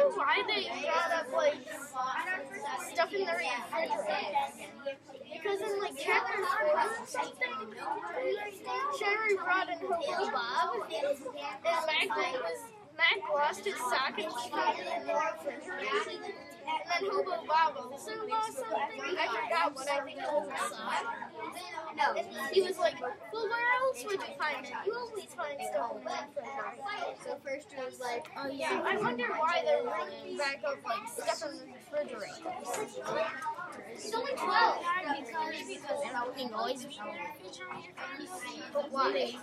wonder why they brought up like stuff in the refrigerator. Because in like chapter 4 or something, Sherry brought in Hobo Bob, and Mac lost his sock and she found it in the refrigerator. And then Hobo Bob also lost something. I forgot what, I think it was a sock. And he was like, well, where else would you find it? You always find stuff in the refrigerator. So first he was like, oh yeah. So I wonder why they're bringing back up like stuff in the refrigerator. It's only 12. Because everything always be in the refrigerator. But why?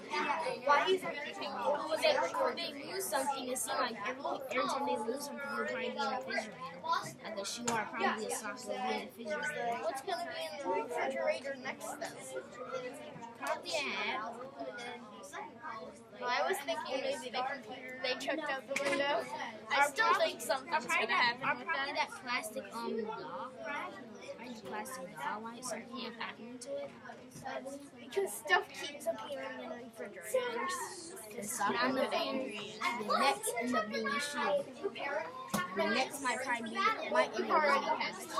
Why is everything always in the refrigerator? They lose something, it seems like every time they lose something, they'll probably be in the refrigerator. Like a shoe or probably a sock will be in the refrigerator. What's going to be in the refrigerator next then? Probably a hat. Well, I was thinking maybe the computer they checked out the window. I still think something's going to happen with probably that plastic doll. Plastic doll, like something happening to it. Because stuff keeps appearing in refrigerators. On the next end up being a shoe. The next might probably be already has two.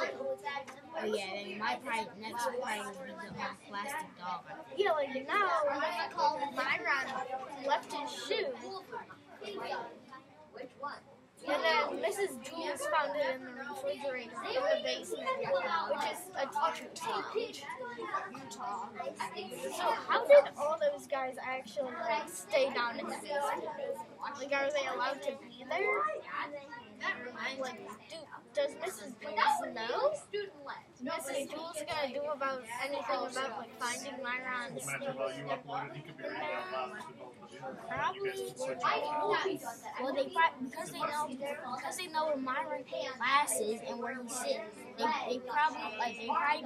Oh yeah, then next would probably be the plastic doll. Yeah, like now Myron left his shoe. Which one? And then Mrs. Jules found it in the refrigerator in the basement, which is a teacher's lounge. So how did all those guys actually like stay down in the basement? Like, are they allowed to be there? Like, does Mrs. Jules know? Mrs. Jules gonna do about anything about like finding Myron's? Probably. Well, because they know where Myron's class is and where he sits. They probably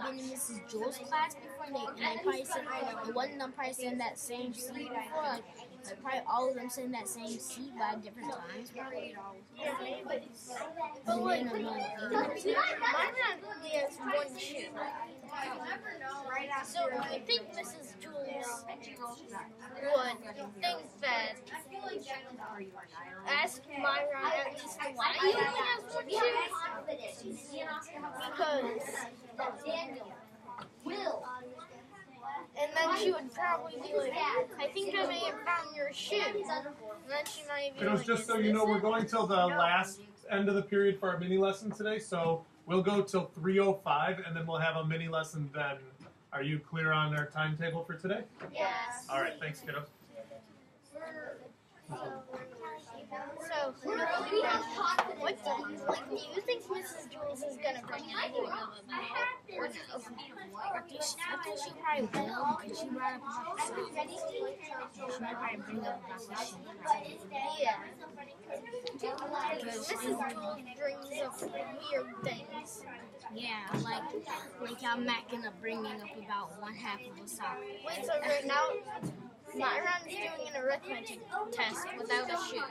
been in Mrs. Jules' class before, and they probably sit. One of them probably sit in that same seat before. Like probably all of them sit in that same seat by different times. But like, Myron only has one shoe. So I think Mrs. Jules would think that ask Myron at least why he only has one shoe. Because and then she would probably be like, I think I may have found your shoe. And then she might be like, just so you know, we're going till the last end of the period for our mini lesson today, so we'll go till 3:05, and then we'll have a mini lesson then. Are you clear on our timetable for today? Yes. All right, thanks, kiddo. So, what do you think Mrs. Jules is going to bring anything up about? I think she probably will, because she brought up about the sock. She might probably bring up about the shoe. Yeah. Mrs. Jules brings up weird things. Yeah, like how Mac ended up bringing up about one half of a sock. Wait, so right now, Myron's doing an arithmetic test without a shoe.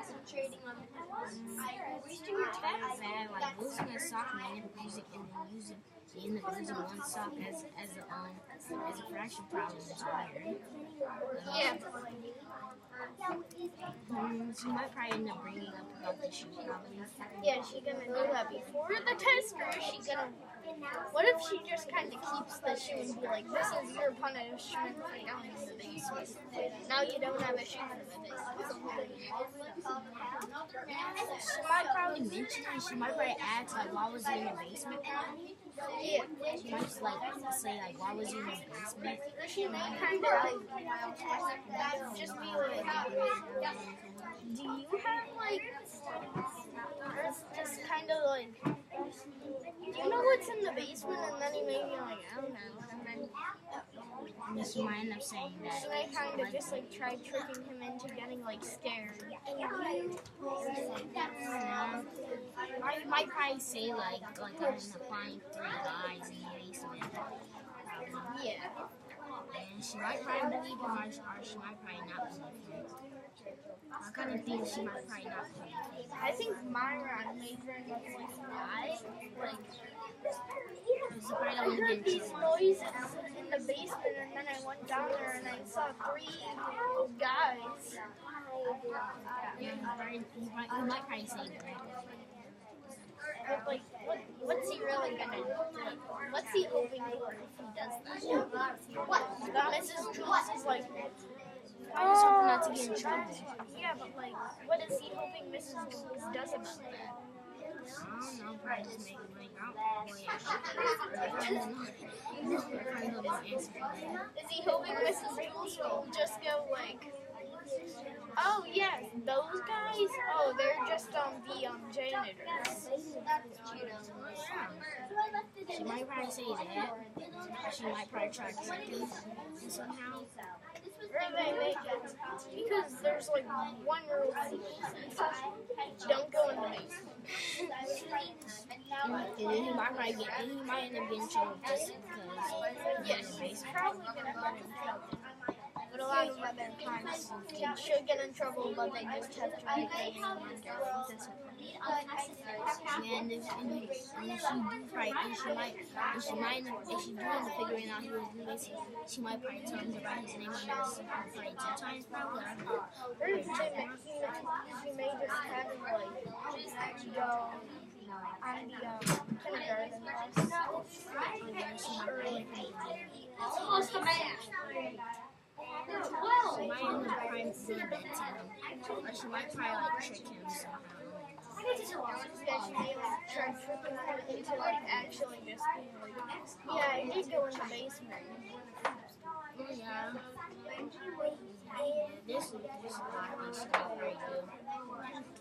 That's bad. Like losing a sock and then using one sock as a fraction problem is weird. Yeah. She might probably end up bringing up about the shoe probably. Yeah, is she gonna do that before the test, or is she gonna? What if she just kind of keeps the shoe and be like, "This is your punishment for going in the basement. Now you don't have a shoe in the basement." She might probably mention it. She might probably add to like, "Why was he in the basement?" Yeah. She might just say "Why was he in the basement?" She may kind of just be like, "Do you have like?" Or just kind of like, "Do you know what's in the basement?" And then he may be like, "I don't know." And then she might end up saying that. She might kind of just like try tricking him into getting like scared. Or you might probably say like I'm applying 3 guys in the basement. Yeah. And she might probably believe him, or she might probably not believe him. I kind of think she might probably not believe him. I think Myron may bring up like why, I heard these noises in the basement, and then I went down there and I saw 3 guys. Yeah, he might probably say that. But like, what's he really gonna do? What's he hoping for if he does that? That Mrs. Jules is like, I was hoping not to get in trouble. yeah, but like, what is he hoping Mrs. Jules does about that? I don't know, probably just make money. I don't know. I don't know the answer for that. Is he hoping Mrs. Jules will just go like, oh yes, those guys? Oh, they're just the janitors. She might probably say that. She might probably try to trick him somehow. Or they make it. Because there's like one rule. Don't go in the basement. And then he might end up getting in trouble just because Yes, he's probably gonna get in trouble. But a lot of other times kids should get in trouble, but they just have to repay anyone discipline. and if she do fight, and she might, if she do end up figuring out he was missing, she might probably tell him about his name and everything. Probably 10 times, probably. I don't know. Or he may just have him like go on the kindergarten What's the match? She might end up trying to do that to him. Or she might probably like trick him somehow. Yeah, she may like try tricking him into like actually just being like, yeah, I did go in the basement. Oh yeah. This is a lot of things she might probably do.